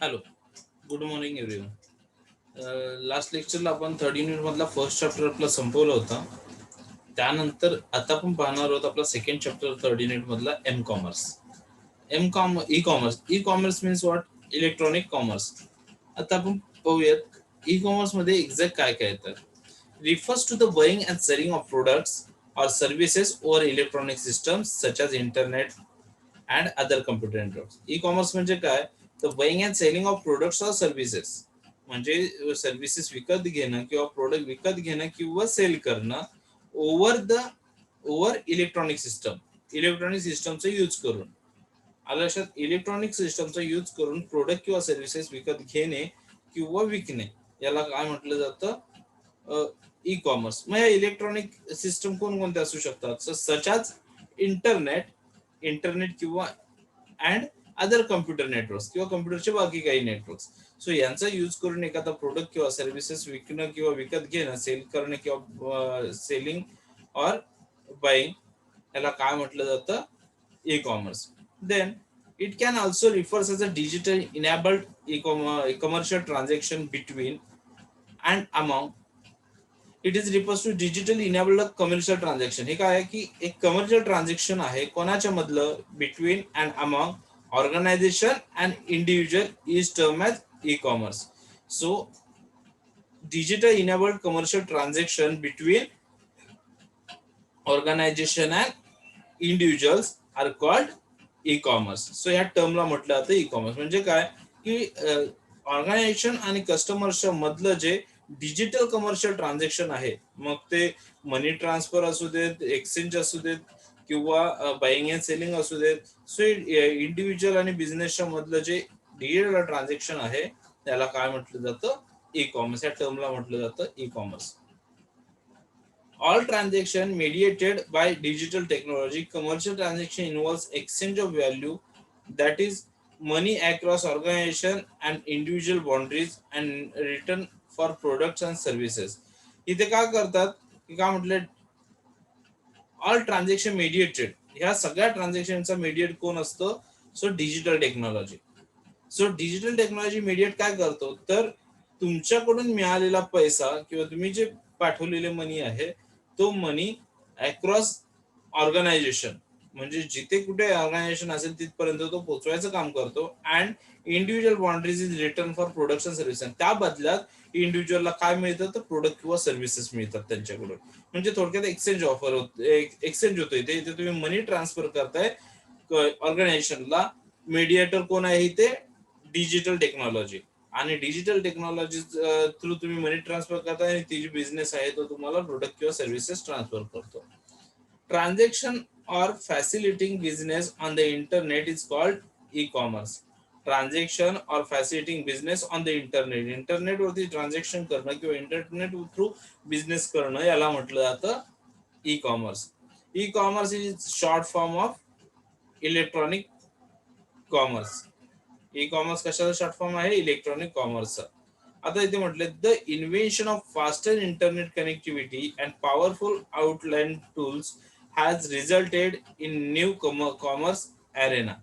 Hello, good morning everyone. Last लेक्चरला आपण third unit मधला फर्स्ट चॅप्टर आपला संपवला होता. त्यानंतर आता आपण पाहणार आहोत आपला सेकंड चॅप्टर थर्ड युनिट मधला M commerce. E commerce. E commerce means what? Electronic commerce. आता आपण पाहूयात ई कॉमर्स मध्ये एक्झॅक्ट काय काय येतं. Refers to the buying and selling of products or services over electronic systems such as internet and other computer networks. E-commerce म्हणजे काय? तर buying and selling of products और सर्व्हिसेस, म्हणजे सर्व्हिसेस विकत घेणं किंवा प्रोडक्ट विकत घेणं किंवा सेल करणं ओव्हर इलेक्ट्रॉनिक सिस्टमचा यूज करून. आलं लक्षात? इलेक्ट्रॉनिक सिस्टमचा यूज करून प्रोडक्ट किंवा सर्व्हिसेस विकत घेणे किंवा विकणे याला काय म्हटलं जातं? E commerce. मग या इलेक्ट्रॉनिक सिस्टम कोणकोणते असू शकतात? सच आज इंटरनेट किंवा अँड अदर कम्प्युटर नेटवर्क्स किंवा कम्प्युटरचे बाकी काही नेटवर्क्स. सो यांचा यूज करून एखादा प्रोडक्ट किंवा सर्व्हिसेस विकणं किंवा विकत घेणं, सेल करणं किंवा सेलिंग और बाईंग याला काय म्हटलं जातं? E commerce. Then it can also refers as a digital enabled commercial transaction between and among. It is refers to digital enabled commercial transaction. हे काय आहे की एक कमर्शियल ट्रान्झॅक्शन आहे कोणाच्या मधलं? Between and among organisation and individual is term as e-commerce. So digital enabled commercial transaction between organisation and individuals are called e commerce. So या टर्मला म्हटलं जातं ई कॉमर्स. म्हणजे काय की ऑर्गनायझेशन आणि कस्टमर्सच्या मधलं जे डिजिटल कमर्शियल ट्रान्झॅक्शन आहे, मग ते मनी ट्रान्सफर असू देत, एक्सचेंज असू देत किंवा बाईंग अँड सेलिंग असू देत. सो इंडिव्हिज्युअल आणि बिझनेसच्या मधलं जे डिजिटल ट्रान्झॅक्शन आहे त्याला काय म्हटलं जातं? E commerce. या टर्मला म्हटलं जातं e commerce. All transaction mediated by digital technology. Commercial transaction involves exchange of value, that is money across organization and individual boundaries, and return for products and services. इथे काय करतात की काय म्हटलं? All transaction mediated. ह्या सगळ्या ट्रान्झॅक्शनचा mediate कोण असतं? So digital technology. So digital technology mediate काय करतो? तर तुमच्याकडून मिळालेला पैसा किंवा तुम्ही जे पाठवलेले मनी आहे तो मनी अक्रॉस ऑर्गनायझेशन, म्हणजे जिथे कुठे ऑर्गनायझेशन असेल तिथपर्यंत तो पोहोचवायचं काम करतो. And individual boundaries is return for products and services. त्या बदल्यात इंडिव्हिज्युअलला काय मिळतं? तर प्रोडक्ट किंवा सर्व्हिसेस मिळतात त्यांच्याकडून. म्हणजे थोडक्यात एक्सचेंज ऑफर होते, एक्सचेंज होतोय. ते इथे तुम्ही मनी ट्रान्सफर करताय ऑर्गनायझेशनला. मीडिएटर कोण आहे इथे? Digital technology. आणि डिजिटल टेक्नॉलॉजी थ्रू तुम्ही मनी ट्रान्सफर करताय आणि ती जी बिझनेस आहे तो तुम्हाला प्रोडक्ट किंवा सर्व्हिसेस ट्रान्सफर करतो. Transaction or facilitating business on the internet is called E commerce. Transaction or facilitating business on the internet, इंटरनेटवरती ट्रान्झॅक्शन करणं किंवा इंटरनेट थ्रू बिझनेस करणं याला म्हटलं जातं e commerce. E commerce is short form of electronic commerce. E कॉमर्स कशाचा short form आहे? इलेक्ट्रॉनिक कॉमर्सचा. आता इथे म्हटलं the invention of faster internet connectivity and powerful outline tools has resulted in new commerce arena.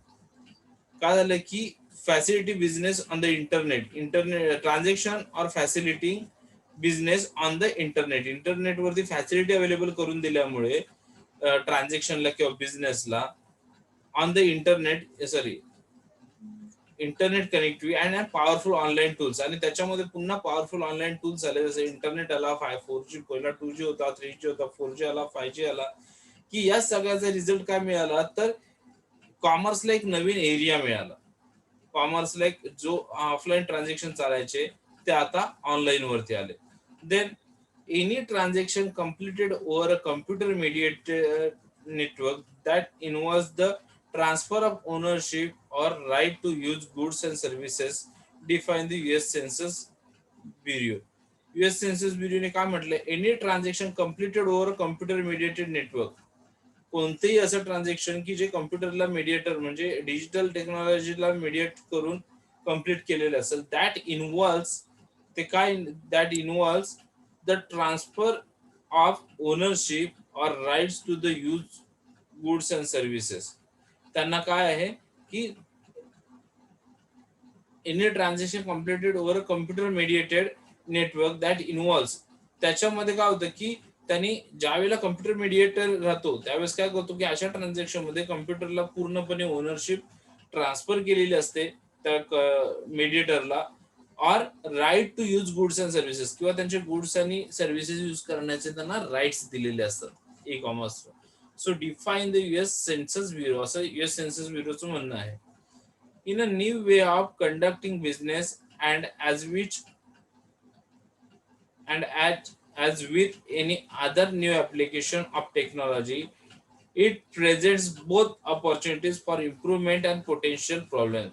काय झालं की facility business on the internet transaction or facility business on the इंटरनेटवरती फॅसिलिटी अवेलेबल करून दिल्यामुळे ट्रान्झॅक्शनला किंवा बिझनेसला on the internet connectivity and powerful online tools. आणि त्याच्यामध्ये पुन्हा पॉवरफुल ऑनलाईन टूल्स आले, जसे इंटरनेट आला, 4G, पहिला 2G होता, 3G होता, 4G आला, 5G आला. की या सगळ्याचा रिझल्ट काय मिळाला? तर कॉमर्सला एक नवीन एरिया मिळाला. कॉमर्सला एक जो ऑफलाईन ट्रान्झॅक्शन चालायचे ते आता ऑनलाईन वरती आले. Then any transaction completed over a computer mediated network that involves the transfer of ownership or right to use goods and services define the US Census Bureau. US Census Bureau ने काय म्हटलं? Any transaction completed over a computer mediated network. कोणतेही असं transaction की जे कम्प्युटरला mediator म्हणजे digital टेक्नॉलॉजीला मीडिएट करून कम्प्लीट केलेलं असेल, दॅट इन्व्हॉल्व्स. ते काय? That involves the transfer of ownership or rights to the use goods and services. त्यांना काय आहे की any transaction completed over a computer mediated network that involves. त्याच्यामध्ये काय होतं की त्यांनी ज्यावेळेला कम्प्युटर मेडिएटर राहतो त्यावेळेस काय करतो की अशा ट्रान्झॅक्शन मध्ये कम्प्युटरला पूर्णपणे ओनरशिप ट्रान्सफर केलेली असते त्या मेडिएटरला, or right to use goods and services, किंवा त्यांचे गुड्स आणि सर्व्हिसेस यूज करण्याचे त्यांना राईट्स दिलेले असतात e-commerce. So define the US census bureau, असं युएस सेन्सस ब्युरोचं म्हणणं आहे. In a new way of conducting business and as which and as with any other new application of technology, it presents both opportunities for improvement and potential problems.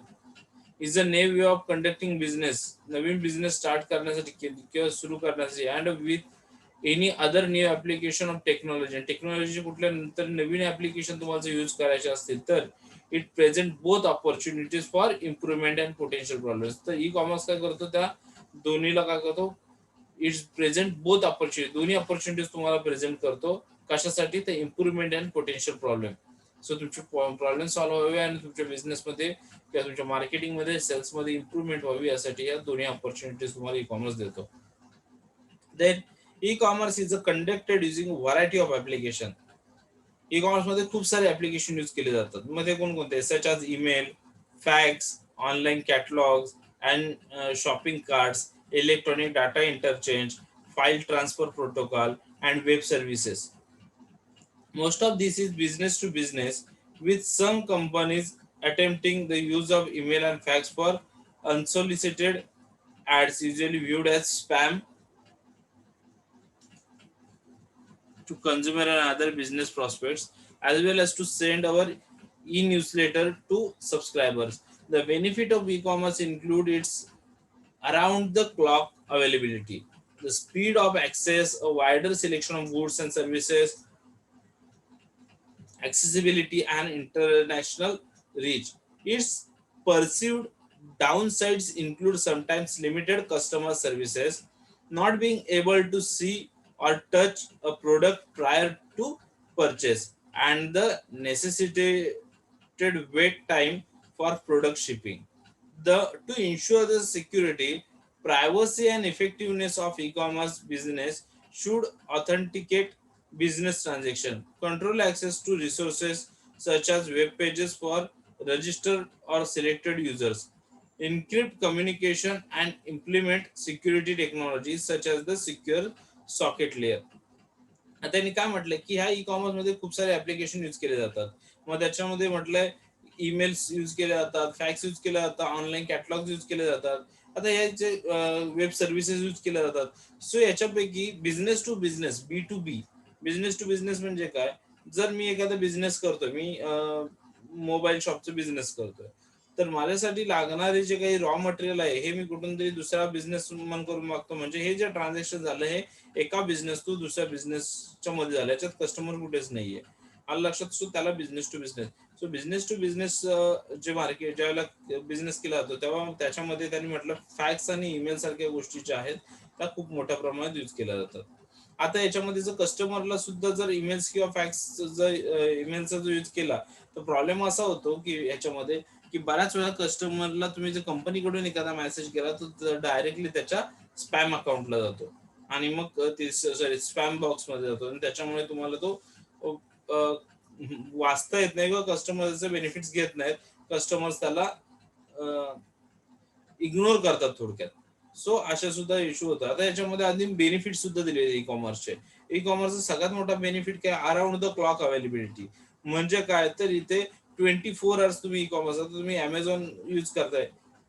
Is a new way of conducting business, Naveen business start करण्यासाठी किंवा सुरू करण्यासाठी, and with any other new application of technology, technology कुठल्या नंतर नवीन application तुम्हाला use करायचे असतील तर it present both opportunities for improvement and potential problems. तर ई कॉमर्स काय करतो, त्या दोन्हीला काय करतो, इट्स प्रेझेंट बोथ ऑपॉर्च्युनिटी, दोन्ही ऑपॉर्च्युनिटीज तुम्हाला प्रेझेंट करतो. कशासाठी, तर improvement and potential problem. So तुमचे प्रॉब्लेम सॉल्व्ह व्हावे आणि तुमच्या बिझनेसमध्ये किंवा तुमच्या मार्केटिंगमध्ये सेल्समध्ये इम्प्रुव्हमेंट व्हावी यासाठी या दोन्ही ऑपॉर्च्युनिटीज तुम्हाला ई कॉमर्स देतो. Then e commerce is a conducted using variety of application. E commerce मध्ये खूप सारे ऍप्लिकेशन यूज केले जातात. मध्ये कोणकोणते, सच आज email, fax, online catalogues and shopping carts, electronic data interchange, file transfer protocol and web services. Most of this is business to business, with some companies attempting the use of email and fax for unsolicited ads, usually viewed as spam, to consumer and other business prospects, as well as to send our e-newsletter to subscribers. The benefit of e-commerce include its around the clock availability, the speed of access, a wider selection of goods and services, accessibility, and international reach. Its perceived downsides include sometimes limited customer services, not being able to see or touch a product prior to purchase, and the necessitated wait time for product shipping. To ensure the security, privacy, and effectiveness of e-commerce business should authenticate business transaction, control access to resources such as web pages for registered or selected users, encrypt communication, and implement security technologies such as the secure socket layer. आता त्यांनी काय म्हटलंय की ह्या e commerce मध्ये खूप सारे application use केले जातात. मग त्याच्यामध्ये म्हटलंय ईमेल्स यूज केले जातात, फॅक्स यूज केले जातात, ऑनलाईन कॅटलॉग यूज केले जातात, आता याचे वेब सर्व्हिसेस यूज केल्या जातात. सो याच्यापैकी business to business, B to B, business to business म्हणजे काय, जर मी एखादा बिझनेस करतोय, मी मोबाईल शॉपचा बिझनेस करतोय, तर माझ्यासाठी लागणारे जे काही रॉ मटेरियल आहे हे मी कुठून तरी दुसरा बिझनेस मन करून मागतो. म्हणजे हे जे ट्रान्झॅक्शन झालं हे एका बिझनेस टू दुसऱ्या बिझनेसच्या मध्ये झालं, याच्यात कस्टमर कुठेच नाहीये. आलं लक्षात. सो त्याला business to business. So business to business जे मार्केट ज्यावेळेला बिझनेस केला जातो तेव्हा त्याच्यामध्ये त्यांनी म्हटलं फॅक्स आणि ईमेल सारख्या गोष्टी ज्या आहेत त्या खूप मोठ्या प्रमाणात यूज केल्या जातात. आता याच्यामध्ये जर कस्टमरला सुद्धा जर ईमेल्स किंवा फॅक्स जर ईमेलचा जो यूज केला तर प्रॉब्लेम असा होतो की याच्यामध्ये की बऱ्याच वेळा कस्टमरला तुम्ही जर कंपनीकडून एखादा मेसेज केला तर डायरेक्टली त्याच्या स्पॅम अकाउंटला जातो आणि मग ते सॉरी स्पॅम बॉक्स मध्ये जातो आणि त्याच्यामुळे तुम्हाला तो वाचता येत नाही किंवा कस्टमरचे बेनिफिट्स घेत नाहीत. कस्टमर्स त्याला इग्नोर करतात थोडक्यात. सो अशा सुद्धा इश्यू होतात. आता याच्यामध्ये आधी बेनिफिट सुद्धा दिले ई कॉमर्सचे. ई कॉमर्सचा सगळ्यात मोठा बेनिफिट काय, अराउंड द क्लॉक अवेलेबिलिटी. म्हणजे काय तर इथे 24 hours तुम्ही ई कॉमर्स, आता तुम्ही अमेझॉन यूज करताय,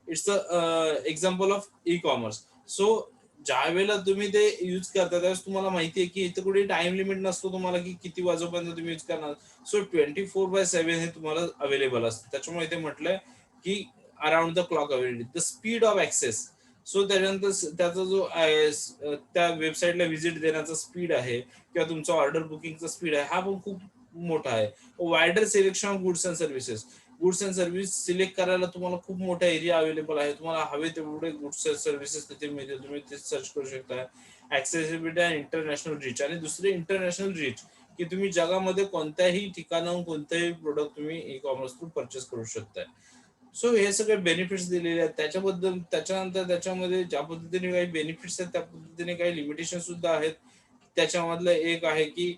it's a example of e commerce. So ज्या वेळेला तुम्ही ते यूज करता त्यावेळेस तुम्हाला माहिती आहे की इथे कुठे टाइम लिमिट नसतो तुम्हाला की किती वाजेपर्यंत तुम्ही यूज करणार. सो 24/7 हे तुम्हाला अवेलेबल असतं. त्याच्यामुळे इथे म्हटलंय की around the clock availability, the speed of access. So त्याच्यानंतर त्याचा जो त्या वेबसाईटला व्हिजिट देण्याचा स्पीड आहे किंवा तुमचा ऑर्डर बुकिंगचा स्पीड आहे हा पण खूप मोठा आहे. Wider selection of goods and services, goods and service select करायला तुम्हाला खूप मोठा एरिया अवेलेबल आहे. तुम्हाला हवे तेवढे गुड्स अँड सर्व्हिसेस तिथे मिळते, तुम्ही ते सर्च करू शकता. ऍक्सेसिबिलिटी आणि इंटरनॅशनल रीच, आणि दुसरे इंटरनॅशनल रीच की तुम्ही जगामध्ये कोणत्याही ठिकाणाहून कोणतेही प्रोडक्ट तुम्ही ई कॉमर्स थ्रू परचेस करू शकताय. सो हे सगळे बेनिफिट्स दिलेले आहेत. त्याच्याबद्दल त्याच्यानंतर त्याच्यामध्ये ज्या पद्धतीने काही बेनिफिट्स आहेत त्या पद्धतीने काही लिमिटेशन सुद्धा आहेत. त्याच्यामधलं एक आहे की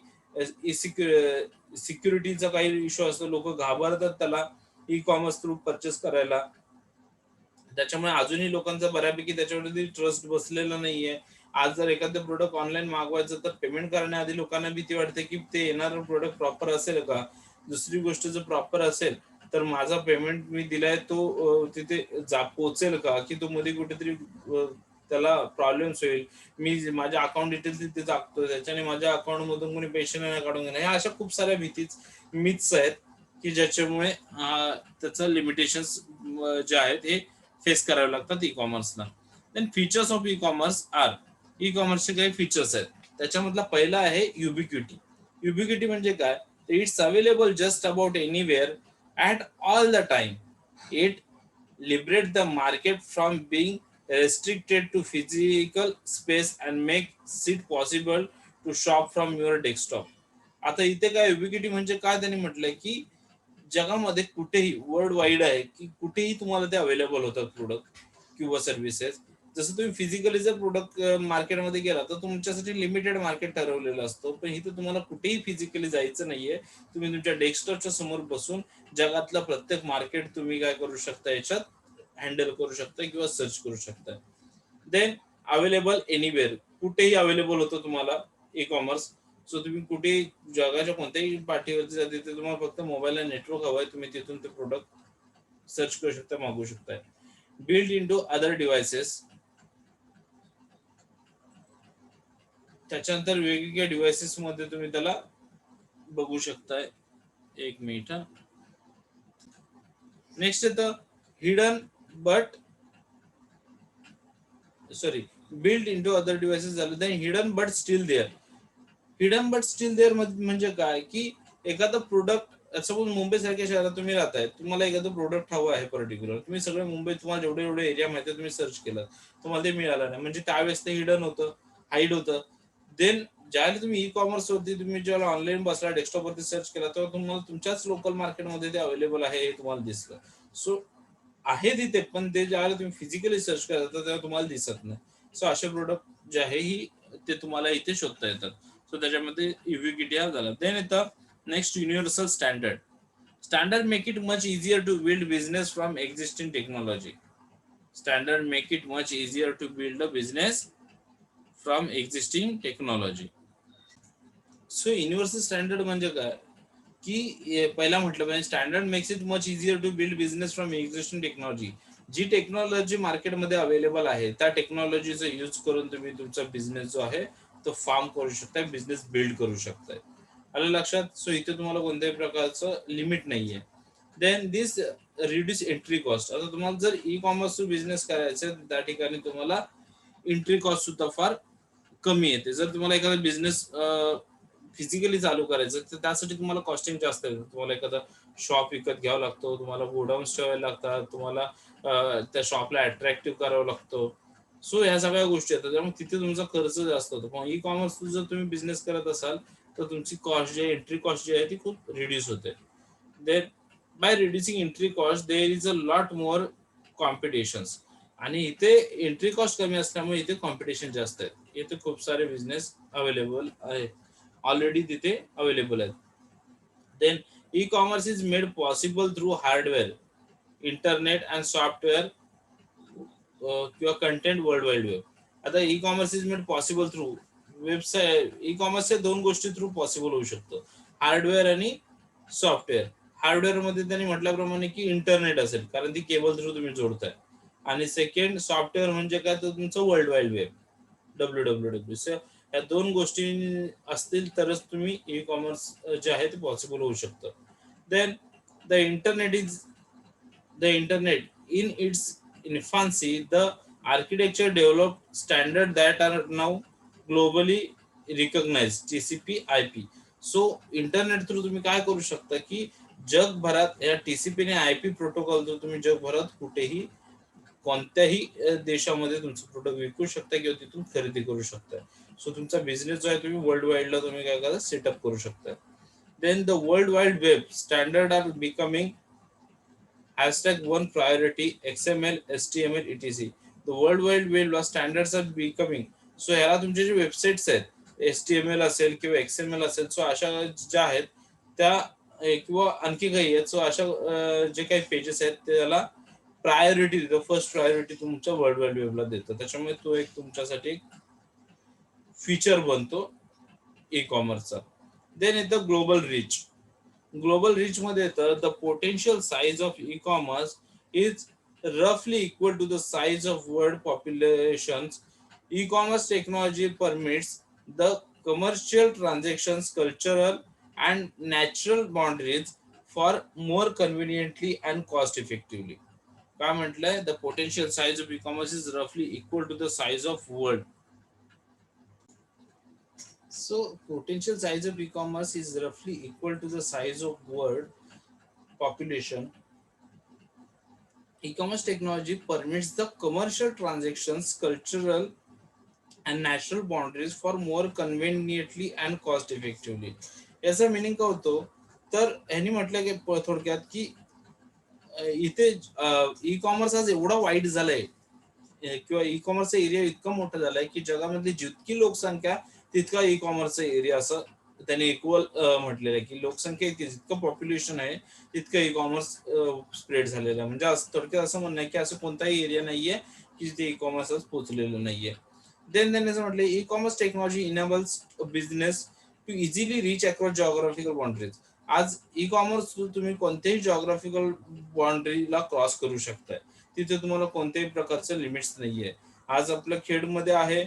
सिक्युरिटीचा काही इश्यू असतो, लोक घाबरतात त्याला ई कॉमर्स थ्रू परचेस करायला. त्याच्यामुळे अजूनही लोकांचा बऱ्यापैकी त्याच्यावरती ट्रस्ट बसलेला नाहीये. आज जर एखादं प्रोडक्ट ऑनलाईन मागवायचं तर पेमेंट करण्याआधी लोकांना भीती वाटते की ते येणारं प्रोडक्ट प्रॉपर असेल का. दुसरी गोष्ट, जर प्रॉपर असेल तर माझा पेमेंट मी दिलाय तो तिथे पोहोचेल का, की तो मध्ये कुठेतरी त्याला प्रॉब्लेम्स होईल. मी माझ्या अकाउंट डिटेल्स तिथे टाकतो, त्याच्याने माझ्या अकाउंट मधून कोणी पैसे नाही काढून घेणार. ह्या अशा खूप साऱ्या भीतीच मिथ्स आहेत की ज्याच्यामुळे त्याचं लिमिटेशन्स जे आहेत हे फेस करावे लागतात ई कॉमर्सला. Then features of E commerce are, ई कॉमर्सचे काही फीचर्स आहेत. त्याच्यामधला पहिला आहे युबिक्युटी. युबिक्युटी म्हणजे काय, it's available just about anywhere at all the time. It liberate the market from being restricted to physical space and makes it possible to shop from your desktop. आता इथे काय युबिक्युटी म्हणजे काय त्यांनी म्हटलंय की जगामध्ये कुठेही वर्ल्ड वाईड आहे की कुठेही तुम्हाला ते अवेलेबल होतात प्रोडक्ट किंवा सर्व्हिसेस. जसं तुम्ही फिजिकली जर प्रोडक्ट मार्केटमध्ये गेला तर तुमच्यासाठी लिमिटेड मार्केट ठरवलेलं असतं, पण इथे तुम्हाला कुठेही फिजिकली जायचं नाहीये. तुम्ही तुमच्या डेस्कटॉपच्या समोर बसून जगातलं प्रत्येक मार्केट तुम्ही काय करू शकता, याच्यात हँडल करू शकता किंवा सर्च करू शकता. देन अवेलेबल एनिवेअर, कुठेही अवेलेबल होतं तुम्हाला ई कॉमर्स. सो तुम्ही कुठेही जगाच्या कोणत्याही पाठीवरती जाते ते तुम्हाला फक्त मोबाईलला नेटवर्क हवंय, तुम्ही तिथून ते प्रोडक्ट सर्च करू शकता, मागवू शकता. Build in to other devices, त्याच्यानंतर वेगवेगळ्या डिव्हायसेस मध्ये तुम्ही त्याला बघू शकताय. एक मिनिट. नेक्स्ट येतं hidden but sorry build in to other devices झालं. Then hidden but still there. Hidden but still there म्हणजे काय की एखादं प्रोडक्ट, सपोज मुंबई सारख्या शहरात तुम्ही राहताय, तुम्हाला एखादं प्रोडक्ट हवं आहे पर्टिक्युलर, तुम्ही सगळे मुंबईत तुम्हाला जेवढे जेवढे एरिया माहिती तुम्ही सर्च केलं, तुम्हाला ते मिळालं नाही, म्हणजे त्यावेळेस ते हिडन होतं, हाईड होतं. देन ज्यावेळेला तुम्ही ई कॉमर्स वरती तुम्ही जेव्हा ऑनलाईन बसला डेस्कटॉप वरती सर्च केला तेव्हा तुम्हाला तुमच्याच लोकल मार्केटमध्ये ते अवेलेबल आहे हे तुम्हाला दिसलं. सो आहे तिथे, पण ते ज्यावेळेला तुम्ही फिजिकली सर्च करता तेव्हा तुम्हाला दिसत नाही. सो असे प्रोडक्ट जे आहे ही ते तुम्हाला इथे शोधता येतात. सो त्याच्यामध्ये युबिक्युटी हा झाला. देन येतं next universal standard. Standard make it much easier to build business from existing technology. Standard make it much easier to build a business from existing technology. So universal standard म्हणजे काय की पहिला म्हटलं पाहिजे, standard makes it much easier to build business from existing technology. जी technology मार्केटमध्ये available आहे त्या टेक्नॉलॉजीचा यूज करून तुम्ही तुमचा बिझनेस जो आहे तो फार्म करू शकताय, बिझनेस बिल्ड करू शकताय. आलं लक्षात. सो इथे तुम्हाला कोणत्याही प्रकारचं लिमिट नाहीये. देन दिस रिड्यूस एंट्री कॉस्ट. आता तुम्हाला जर ई कॉमर्स बिझनेस करायचं त्या ठिकाणी तुम्हाला एंट्री कॉस्ट सुद्धा फार कमी येते. जर तुम्हाला एखादा बिझनेस फिजिकली चालू करायचं तर त्यासाठी तुम्हाला कॉस्टिंग जास्त येतं. तुम्हाला एखादा शॉप विकत घ्यावा लागतो, तुम्हाला गोडाऊन्स ठेवायला लागतात, तुम्हाला त्या शॉपला अट्रॅक्टिव्ह करावं लागतं. सो ह्या सगळ्या गोष्टी येतात, त्यामुळे तिथे तुमचा खर्च जास्त होतो. पण ई कॉमर्स जर तुम्ही बिझनेस करत असाल तर तुमची कॉस्ट जी आहे, एंट्री कॉस्ट जी आहे ती खूप रिड्यूस होते. Then by reducing entry cost there is a lot more competitions. आणि इथे एंट्री कॉस्ट कमी असल्यामुळे इथे कॉम्पिटिशन जास्त आहे. इथे खूप सारे बिझनेस अवेलेबल आहेत, ऑलरेडी तिथे अवेलेबल आहेत. Then e commerce is made possible through hardware, internet and software किंवा कंटेंट वर्ल्ड वाईड वेब. आता e commerce is made possible through website. ई कॉमर्सच्या दोन गोष्टी थ्रू पॉसिबल होऊ शकतो, हार्डवेअर आणि सॉफ्टवेअर. हार्डवेअर मध्ये त्यांनी म्हटल्याप्रमाणे की इंटरनेट असेल कारण ती केबल थ्रू तुम्ही जोडताय. आणि सेकंड सॉफ्टवेअर म्हणजे काय, तर तुमचं वर्ल्ड वाईड वेब, WWW. या दोन गोष्टी असतील तरच तुम्ही ई कॉमर्स जे आहे ते पॉसिबल होऊ शकतं. Then the internet is the internet in its infancy, the architecture developed standard that are now globally recognized, TCP IP. So internet through तुम्ही काय करू शकता की जगभरात या TCP आणि IP प्रोटोकॉल थ्रू तुम्ही जगभरात कुठेही कोणत्याही देशामध्ये तुमचं प्रोडक्ट विकू शकता किंवा तिथून खरेदी करू शकता. सो तुमचा बिझनेस जो आहे तुम्ही वर्ल्ड वाईडला तुम्ही काय करा, सेटअप करू शकता. Then the world wide web standard are becoming Hashtag one priority, XML, HTML, etc. The World Wide Web standards are becoming. So ह्याला तुमचे जे वेबसाईट्स आहेत HTML असेल किंवा XML असेल, सो अशा ज्या आहेत त्या किंवा आणखी काही आहेत, सो अशा जे काही पेजेस आहेत त्याला प्रायोरिटी देतो, फर्स्ट प्रायोरिटी तुमच्या वर्ल्ड वाईड वेबला देतो. त्याच्यामुळे तो एक तुमच्यासाठी एक फीचर बनतो ई कॉमर्सचा. देन येतं ग्लोबल रीच. ग्लोबल रीच मध्ये येतं the potential size of e commerce is roughly equal to the size of world populations. E-commerce technology permits the commercial transactions, cultural and natural boundaries for more conveniently and cost effectively. काय म्हटलंय? The potential size of e-commerce is roughly equal to the size of world. So potential size of e-commerce is roughly equal to the size of world population. E-commerce technology permits the commercial transactions, cultural and natural boundaries for more conveniently and cost effectively. याचा meaning काय होतो? तर ह्यांनी म्हटलं की थोडक्यात की इथे ई कॉमर्स आज एवढा वाईड झालाय किंवा ई कॉमर्सचा एरिया इतका मोठा झालाय की जगामधली जितकी लोकसंख्या तितका ई कॉमर्सचा एरिया असं त्याने इक्वल म्हटलेलं आहे की लोकसंख्या इतकी जितकं पॉप्युलेशन आहे तितकं ई कॉमर्स स्प्रेड झालेलं आहे. म्हणजे थोडक्यात असं म्हणणं आहे की असं कोणताही एरिया नाहीये की जिथे ई कॉमर्स पोहोचलेलं नाहीये. देन त्यांनी असं म्हटलं e-commerce technology enables business to easily reach across geographical boundaries. आज ई कॉमर्स तुम्ही कोणत्याही जॉग्राफिकल बाउंड्रीला क्रॉस करू शकताय. तिथे तुम्हाला कोणत्याही प्रकारचं लिमिट्स नाहीये. आज आपल्या खेडमध्ये आहे,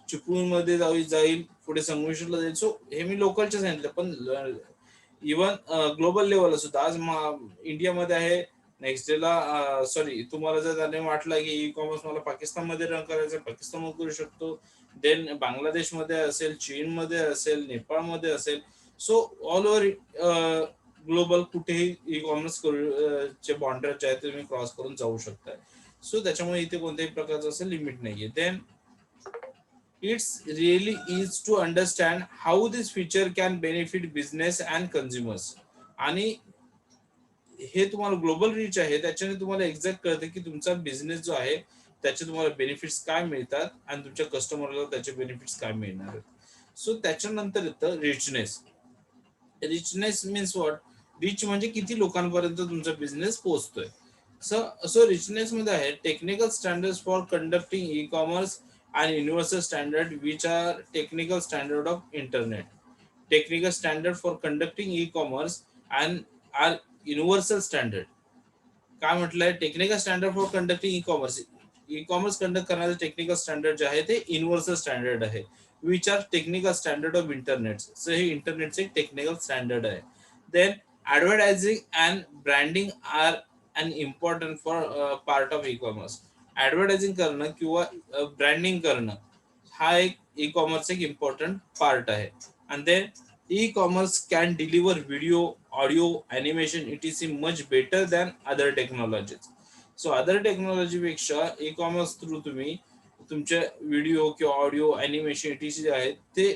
चिपळूणमध्ये जाईल, पुढे संगमेश्वरला जाईल. सो हे मी लोकलचे सांगितलं, पण इव्हन ग्लोबल लेवलला सुद्धा आज इंडियामध्ये आहे, नेक्स्ट डेला सॉरी तुम्हाला जर त्याने वाटलं की ई कॉमर्स मला पाकिस्तानमध्ये रन करायचं, पाकिस्तानमध्ये करू शकतो. देन बांगलादेशमध्ये असेल, चीनमध्ये असेल, नेपाळमध्ये असेल. सो ऑल ओव्हर ग्लोबल कुठेही ई कॉमर्स चे बाउंड्री जे आहेत ते तुम्ही क्रॉस करून जाऊ शकताय. सो त्याच्यामुळे इथे कोणत्याही प्रकारचं असं लिमिट नाहीये. Then it's really is to understand how this feature can benefit business and consumers. आणि हे तुम्हाला ग्लोबल रीच आहे त्याच्याने तुम्हाला एक्झॅक्ट कळतं की तुमचा बिझनेस जो आहे त्याचे तुम्हाला बेनिफिट्स काय मिळतात आणि तुमच्या कस्टमरला त्याचे बेनिफिट्स काय मिळणार आहेत. सो त्याच्यानंतर येतं richness. Richness means what? Rich म्हणजे किती लोकांपर्यंत तुमचा बिझनेस पोहोचतोय. सो रिचनेस मध्ये आहे technical standards for conducting e commerce and universal standard which are technical standard of internet. Technical standard for conducting e-commerce and are universal standard. काय म्हटलंय? Technical standard for conducting e commerce. E commerce conduct करण्याचे technical standard जे आहे ते universal standard आहे, which are technical standard of internet. So हे इंटरनेटचे एक टेक्निकल स्टँडर्ड आहे. Then advertising and branding are an important for part of e commerce. Advertising करणं किंवा ब्रँडिंग करणं हा एक ई कॉमर्स एक इम्पॉर्टंट पार्ट आहे. आणि then e-commerce can deliver video, audio, animation, etc. much better than other technologies. So other technology पेक्षा e-commerce through तुम्ही तुमचे व्हिडिओ किंवा ऑडिओ, अॅनिमेशन etc. आहेत ते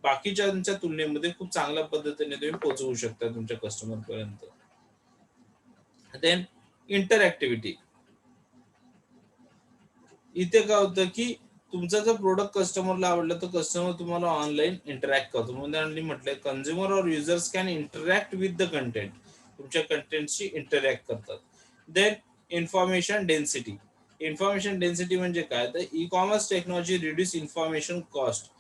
बाकीच्या तुलनेमध्ये खूप चांगल्या पद्धतीने तुम्ही पोहोचवू शकता तुमच्या कस्टमर पर्यंत. देन इंटरॅक्टिव्हिटी. इथे काय होतं की तुमचा जर प्रोडक्ट कस्टमरला आवडला तर कस्टमर तुम्हाला ऑनलाईन इंटरॅक्ट करतो. म्हणून म्हटलंय कन्झ्युमर और users can interact with the content. तुमच्या कंटेंटशी इंटरॅक्ट करतात. Then information density. Information density म्हणजे काय? तर e-commerce technology reduce information cost.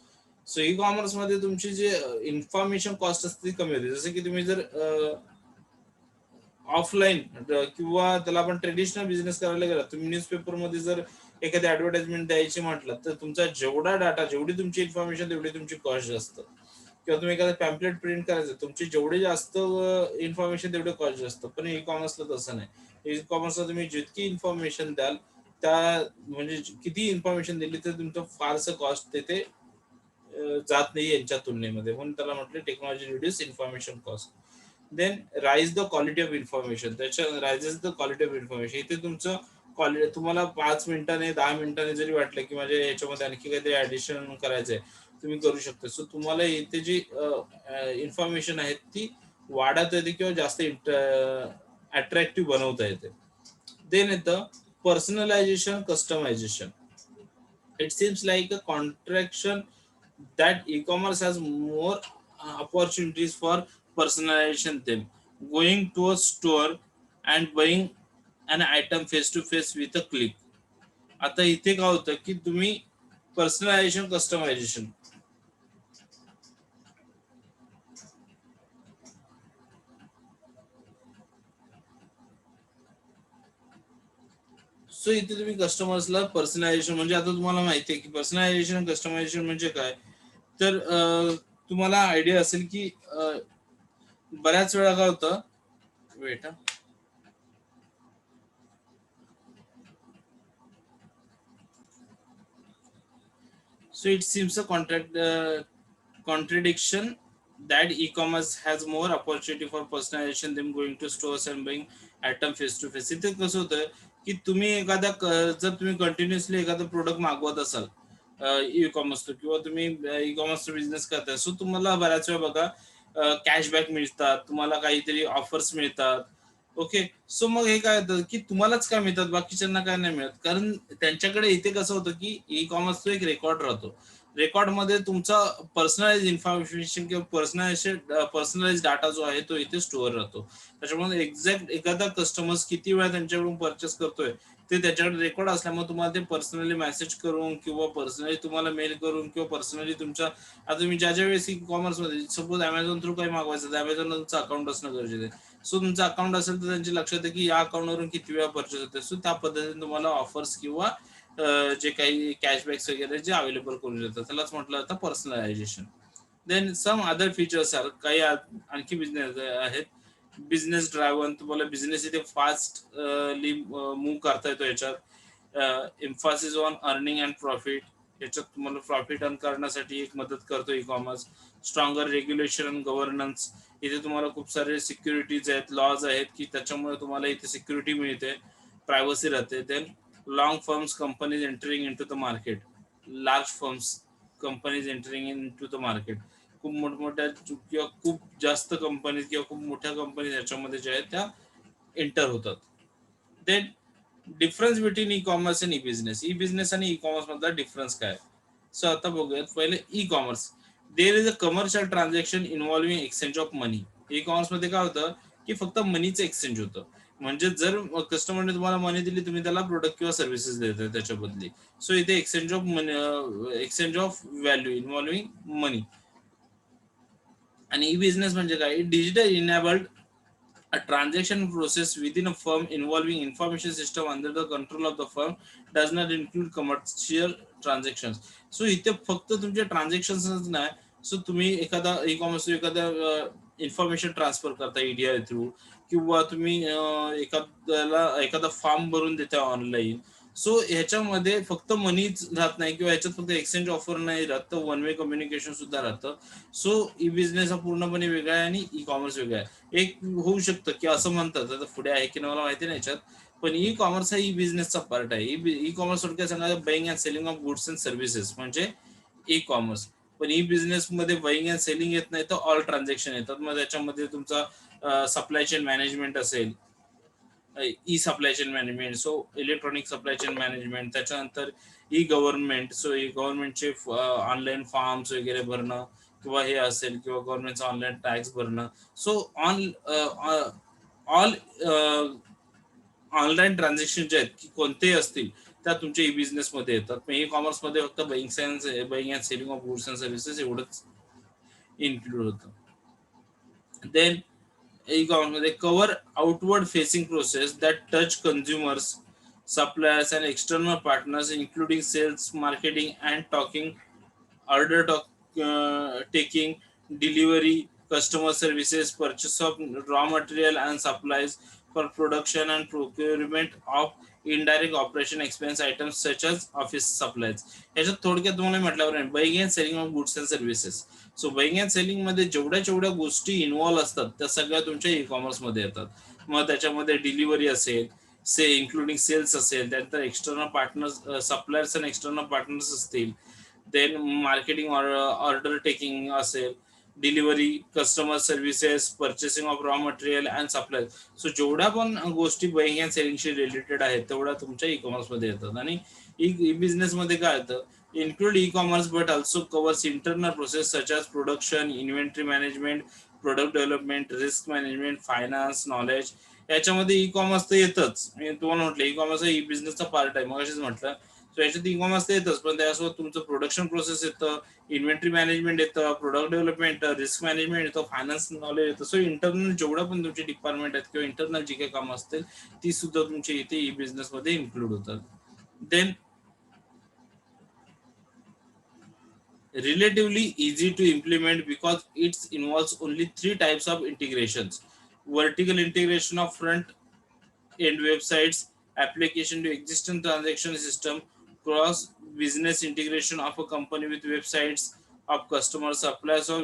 So e commerce मध्ये तुमची जे इन्फॉर्मेशन कॉस्ट असते ती कमी होते. जसं की तुम्ही जर ऑफलाईन किंवा त्याला आपण ट्रेडिशनल बिझनेस करायला गेला, तुम्ही न्यूजपेपर मध्ये जर एखादी ऍडव्हर्टाइजमेंट द्यायची म्हटलं तर तुमचा जेवढा डाटा, जेवढी तुमची इन्फॉर्मेशन तेवढी तुमची कॉस्ट जास्त. किंवा तुम्ही एखादा पॅम्पलेट प्रिंट करायचं, तुमची जेवढी जास्त इन्फॉर्मेशन तेवढे कॉस्ट जास्त. पण ई कॉमर्सला तसं नाही. ई कॉमर्सला तुम्ही जितकी इन्फॉर्मेशन द्याल त्या म्हणजे किती इन्फॉर्मेशन दिली तर तुमचं फारसं कॉस्ट तिथे जात नाही यांच्या तुलनेमध्ये. म्हणून त्याला म्हटलं technology reduce information cost. Then rise the quality of information. त्याच्या rises the quality of information. इथे तुमचं क्वालिटी तुम्हाला 5 मिनिटाने 10 मिनिटाने जरी वाटलं की माझ्या ह्याच्यामध्ये आणखी काहीतरी ऍडिशन करायचंय तुम्ही करू शकता. सो तुम्हाला इथे जी इन्फॉर्मेशन आहे ती वाढवता येते किंवा जास्त अट्रॅक्टिव्ह बनवता येते. देन येतं personalisation, customization. It seems like a contraction that e-commerce has more opportunities for personalization than going to a store and buying an item face to face with a click. आता इथे काय होतं की तुम्ही personalisation, customization, so इथे तुम्ही कस्टमर्सला personalisation म्हणजे आता तुम्हाला माहिती आहे की पर्सनलायझेशन, कस्टमायझेशन म्हणजे काय. तर तुम्हाला आयडिया असेल की बऱ्याच वेळा काय होतं. Weight. So it seems a contradiction that e-commerce has more opportunity for personalization than going to stores and buying item face to face. इथे कसं होतं की तुम्ही एखादा जर तुम्ही कंटिन्युअसली एखादा प्रोडक्ट मागवत असाल ई कॉमर्स किंवा तुम्ही ई कॉमर्सचा बिझनेस करताय, सो तुम्हाला बऱ्याच वेळा बघा कॅशबॅक मिळतात, तुम्हाला काहीतरी ऑफर्स मिळतात. ओके. सो मग हे काय होतं की तुम्हालाच काय मिळतात, बाकीच्यांना काय नाही मिळत, कारण त्यांच्याकडे इथे कसं होतं की ई कॉमर्सचा एक रेकॉर्ड राहतो. रेकॉर्ड मध्ये तुमचा पर्सनलाइज इन्फॉर्मेशन किंवा पर्सनलाइज डाटा जो आहे तो इथे स्टोअर राहतो. त्याच्यामुळे एक्झॅक्ट एखादा कस्टमर्स किती वेळा त्यांच्याकडून परचेस करतोय ते त्याच्याकडे रेकॉर्ड असल्यामुळे तुम्हाला ते पर्सनली मेसेज करून किंवा पर्सनली तुम्हाला मेल करून किंवा पर्सनली तुमच्या, आता तुम्ही ज्या वेळेस ई कॉमर्स मध्ये सपोज अमेझॉन थ्रू काही मागवायचं तर अमेझॉनला तुमचं अकाउंट असणं गरजेचं आहे. सो तुमचं अकाउंट असेल तर त्यांच्या लक्षात आहे की या अकाउंटवरून किती वेळा परचेस होते, सो त्या पद्धतीने तुम्हाला ऑफर्स किंवा जे काही कॅशबॅक्स वगैरे जे अवेलेबल करून देतात त्यालाच म्हटलं जातं personalisation. Then some other features are, काही आणखी बिझनेस आहेत. बिझनेस ड्रायव्हन, तुम्हाला बिझनेस इथे फास्ट मूव्ह करता येतो याच्यात. Emphasis on earning and profit, याच्यात तुम्हाला प्रॉफिट अर्न करण्यासाठी एक मदत करतो e commerce. Stronger regulation and governance, इथे तुम्हाला खूप सारे सिक्युरिटीज आहेत, लॉज आहेत की त्याच्यामुळे तुम्हाला इथे सिक्युरिटी मिळते, प्रायव्हसी राहते. Then long firms companies entering into the market, large firms companies entering into the market, खूप मोठमोठ्या किंवा खूप जास्त कंपनीज किंवा खूप मोठ्या कंपनीज याच्यामध्ये ज्या आहेत त्या एंटर होतात. Then difference between e-commerce आणि ई बिझनेस. ई बिझनेस आणि ई कॉमर्स मधला डिफरन्स काय. सो आता बघूयात पहिले e-commerce. There is a commercial transaction involving exchange of money. E commerce मध्ये काय होतं की फक्त मनीचं एक्सचेंज होतं. म्हणजे जर कस्टमरने तुम्हाला मनी दिली, तुम्ही त्याला प्रोडक्ट किंवा सर्व्हिसेस देताय त्याच्या बदली. सो इथे exchange of money, exchange of value involving money. आणि ई बिझनेस म्हणजे काय, digital enabled a transaction process within a firm involving information system under the control of the firm, does not include commercial transactions. So इथे फक्त तुमचे transactions नाही. So तुम्ही एखादा e commerce एखाद्या इन्फॉर्मेशन ट्रान्सफर करता ईडीआय थ्रू, किंवा तुम्ही एखाद्याला एखादा फॉर्म भरून देता ऑनलाईन. सो ह्याच्यामध्ये फक्त मनीच राहत नाही किंवा ह्याच्यात फक्त एक्सचेंज ऑफर नाही राहत, तर वन वे कम्युनिकेशन सुद्धा राहतं. सो ई बिझनेस हा पूर्णपणे वेगळा आहे आणि ई कॉमर्स वेगळा आहे. एक होऊ शकतं की असं म्हणतात, आता पुढे आहे की मला माहिती नाही याच्यात, पण ई कॉमर्स हा ई बिझनेसचा पार्ट आहे. ई कॉमर्स थोडक्यात सांगायचं buying and selling of goods and services म्हणजे ई कॉमर्स. पण ई बिझनेस मध्ये बाईंग अँड सेलिंग येत नाही, तर ऑल ट्रान्झॅक्शन येतात. मग त्याच्यामध्ये तुमचा सप्लाय चेन मॅनेजमेंट असेल, E supply chain management, so electronic supply chain management, त्याच्यानंतर ई गव्हर्नमेंट, सो ई गव्हर्नमेंटचे ऑनलाईन फॉर्म्स वगैरे भरणं किंवा हे असेल, किंवा गव्हर्नमेंटचं ऑनलाईन टॅक्स भरणं. So on all online transaction जे आहेत की कोणतेही असतील त्या तुमच्या ई बिझनेस मध्ये येतात. पण ई कॉमर्स मध्ये फक्त buying and selling of goods and services एवढंच इन्क्लूड होतं. देन e-commerce मध्ये cover outward facing process that touch consumers, suppliers and external partners including sales, marketing and talking, order taking, delivery, customer services, purchase of raw material and supplies for production and procurement of indirect operation expense items such as office supplies. याच्यात थोडक्यात तुम्हाला म्हटल्यावर buying and selling of goods and services. So buying and selling मध्ये जेवढ्या जेवढ्या गोष्टी involve असतात त्या सगळ्या तुमच्या ई कॉमर्स मध्ये येतात. मग त्याच्यामध्ये डिलिव्हरी असेल, इन्क्लुडिंग सेल्स असेल, त्यानंतर एक्सटर्नल पार्टनर्स, सप्लायर्स आणि एक्सटर्नल पार्टनर्स असतील, देन मार्केटिंग ऑर्डर टेकिंग असेल, delivery, customer services, purchasing of raw material and supply. So जेवढ्या पण गोष्टी बाईंग अँड सेलिंगशी रिलेटेड आहेत तेवढ्या तुमच्या ई कॉमर्स मध्ये येतात. आणि ई बिझनेस मध्ये काय येतं, include e-commerce but also covers internal process such as production, inventory management, product development, risk management, finance, knowledge. याच्यामध्ये ई कॉमर्स तर येतच. मी तुम्हाला म्हटलं ई कॉमर्स हा ई बिझनेसचा पार्ट आहे, मग अशीच म्हटलं. सो याच्यात ई कॉमर्स तर येतच, पण त्यासोबत तुमचं प्रोडक्शन प्रोसेस येतं, इन्व्हेंटरी मॅनेजमेंट येतं, प्रोडक्ट डेव्हलपमेंट, रिस्क मॅनेजमेंट येतं, फायनान्स नॉलेज येतं. सो इंटरनल जेवढा पण तुमचे डिपार्टमेंट आहेत किंवा इंटरनल जी काही कामं असतील ती सुद्धा तुमच्या इथे ई बिझनेस मध्ये इन्क्लूड होतात. Then relatively easy to implement because it involves only three types of integrations: vertical integration of front end websites, application to existing transaction system, cross business integration of a company with websites of customers, suppliers, or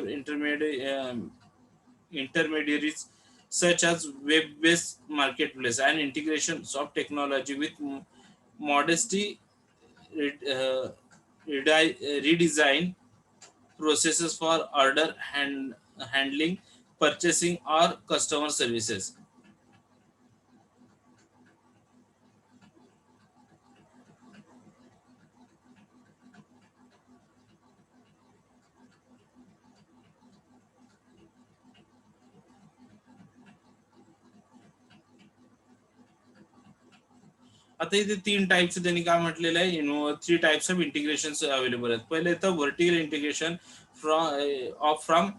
intermediaries such as web-based marketplace, and integrations of technology with modesty redesign processes for order handling, purchasing, or customer services. आता इथे तीन types त्यांनी काय म्हटलेलं आहे, three types of integration available आहेत. पहिले येतं vertical integration from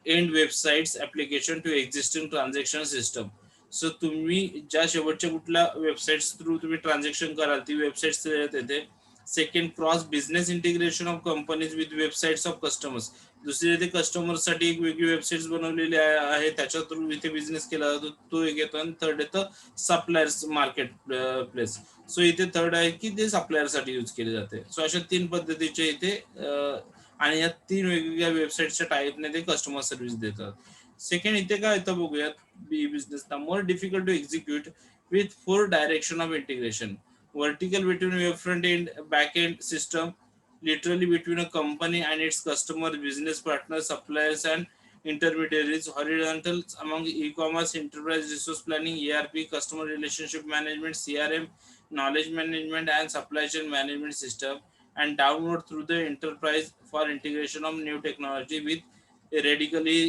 end websites application to existing transaction system. So तुम्ही ज्या शेवटच्या कुठल्या वेबसाईट्स थ्रू तुम्ही ट्रान्झॅक्शन कराल ती वेबसाईट्स येते. Second, cross business integration of companies with websites of customers. दुसरी इथे कस्टमरसाठी एक वेगळी वेबसाईट बनवलेली आहे, त्याच्या थ्रू इथे बिझनेस केला जातो, तो एक येतो. आणि थर्ड येतं सप्लायर्स मार्केट प्लेस. सो इथे थर्ड आहे की ते सप्लायर साठी यूज केले जाते. सो अशा तीन पद्धतीचे इथे आणि या तीन वेगवेगळ्या वेबसाईटच्या टाईपने ते कस्टमर सर्व्हिस देतात. सेकंड इथे काय येतं बघूयात, बी बिझनेसला more difficult to execute with four direction of integration. Vertical between web front end, back end system, literally between a company and its customer, business partners, suppliers, and intermediaries. Horizontal among e-commerce, enterprise resource planning, ERP, customer relationship management, CRM, knowledge management, and supply chain management system. And downward through the enterprise for integration of new technology with a radically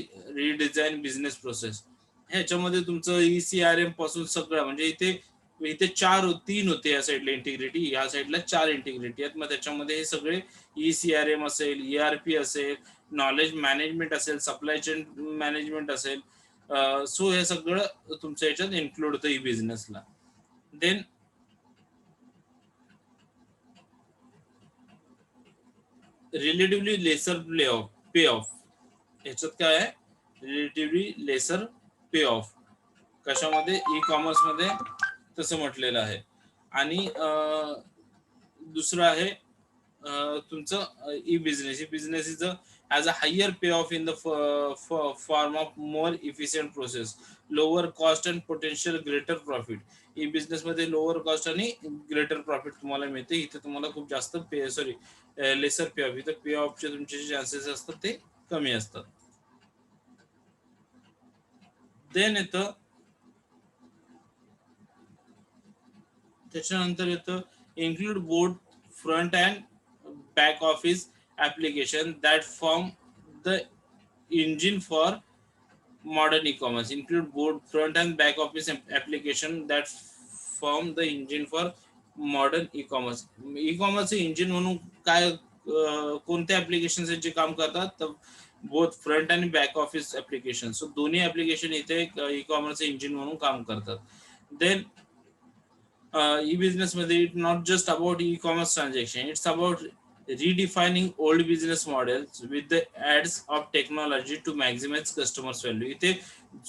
redesigned business process. ह्याच्यामध्ये तुमचं ECRM पासून सगळं म्हणजे इथे इथे तीन होते या साईडला इंटिग्रिटी, या साईडला चार इंटिग्रिटी आहेत. मग त्याच्यामध्ये हे सगळे ECRM असेल, ERP असेल, नॉलेज मॅनेजमेंट असेल, सप्लाय चेन मॅनेजमेंट असेल. सो हे सगळं तुमच्या याच्यात इन्क्लूड होतं ई बिझनेसला. Then relatively lesser pay off. याच्यात काय आहे, रिलेटिव्हली लेसर पे ऑफ कशामध्ये, ई कॉमर्स मध्ये तसं म्हटलेलं आहे. आणि दुसरं आहे तुमचं e business. E business is as a higher pay off in the form of more efficient process, lower cost and potential greater profit. E business मध्ये लोअर कॉस्ट आणि ग्रेटर प्रॉफिट तुम्हाला मिळते. इथे तुम्हाला खूप जास्त लेसर पे ऑफ, इथं पे ऑफचे तुमचे जे चान्सेस असतात ते कमी असतात. देन येतं त्याच्यानंतर येतं include board front and back office application that form the engine for modern e-commerce. Include both front and back office application that form the engine for modern e-commerce. E-commerce engine म्हणून काय कोणते application जे काम करतात, तर both front आणि back office application. So दोन्ही application इथे ई कॉमर्स इंजिन म्हणून काम करतात. देन e-business मध्ये it not just about e-commerce transaction, it's about redefining old business models with the ads of technology to maximize customers value. इथे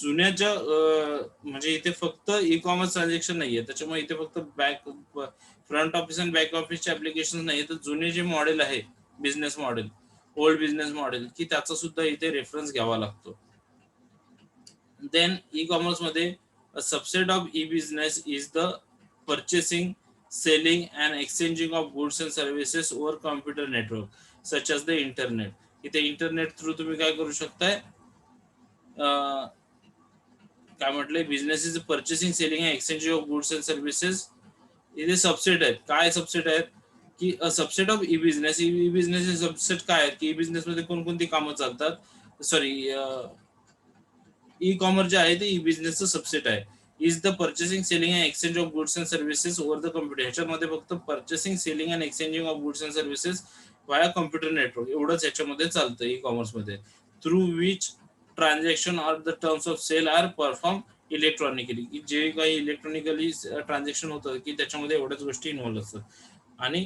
जुन्याच्या म्हणजे इथे फक्त ई कॉमर्स ट्रान्झॅक्शन नाहीये, त्याच्यामुळे इथे फक्त फ्रंट ऑफिस आणि बॅक ऑफिसचे ऍप्लिकेशन नाही, तर जुने जे मॉडेल आहे business model, old business model, की त्याचा सुद्धा इथे रेफरन्स घ्यावा लागतो. देन ई कॉमर्स मध्ये a subset of e-business is the purchasing, selling, and exchanging of goods and services over computer network, such as the internet. इथे internet through तुम्ही काय करू शकताय, काय म्हटलंय, business is purchasing selling exchange of goods and services. इथे subset आहेत. काय सबसेट आहेत की subset of e business. E business हे सबसेट काय आहेत की ई बिझनेस मध्ये कोणकोणती कामं चालतात, सॉरी, ई कॉमर्स जे आहे ते ई बिझनेसचं सबसेट आहे. Is the purchasing selling and exchange of goods and services over the computer. ह्याच्यामध्ये फक्त purchasing selling and exchanging of goods and services via computer network एवढंच ह्याच्यामध्ये चालतं ई कॉमर्स मध्ये. Through which transaction or the terms of sale are perform electronically. की जे काही electronically transaction होतं की त्याच्यामध्ये एवढ्याच गोष्टी इन्व्हॉल्व असतात. आणि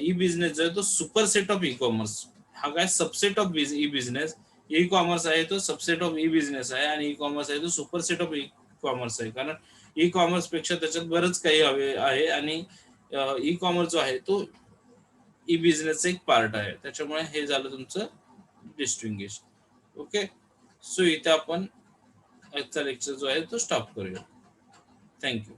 ई बिझनेस जो आहे तो super set of e commerce. हा काय subset of e business. E commerce आहे तो सबसेट ऑफ ई बिझनेस आहे आणि ई कॉमर्स आहे तो super set of e commerce आहे. कारण ई कॉमर्स पेक्षा त्याच्यात बरंच काही हवे आहे आणि ई कॉमर्स जो आहे तो ई बिझनेसचा एक पार्ट आहे. त्याच्यामुळे हे झालं तुमचं डिस्टिंग्विश. ओके, सो इथे आपण आजचा लेक्चर जो आहे तो स्टॉप करूया. थँक्यू.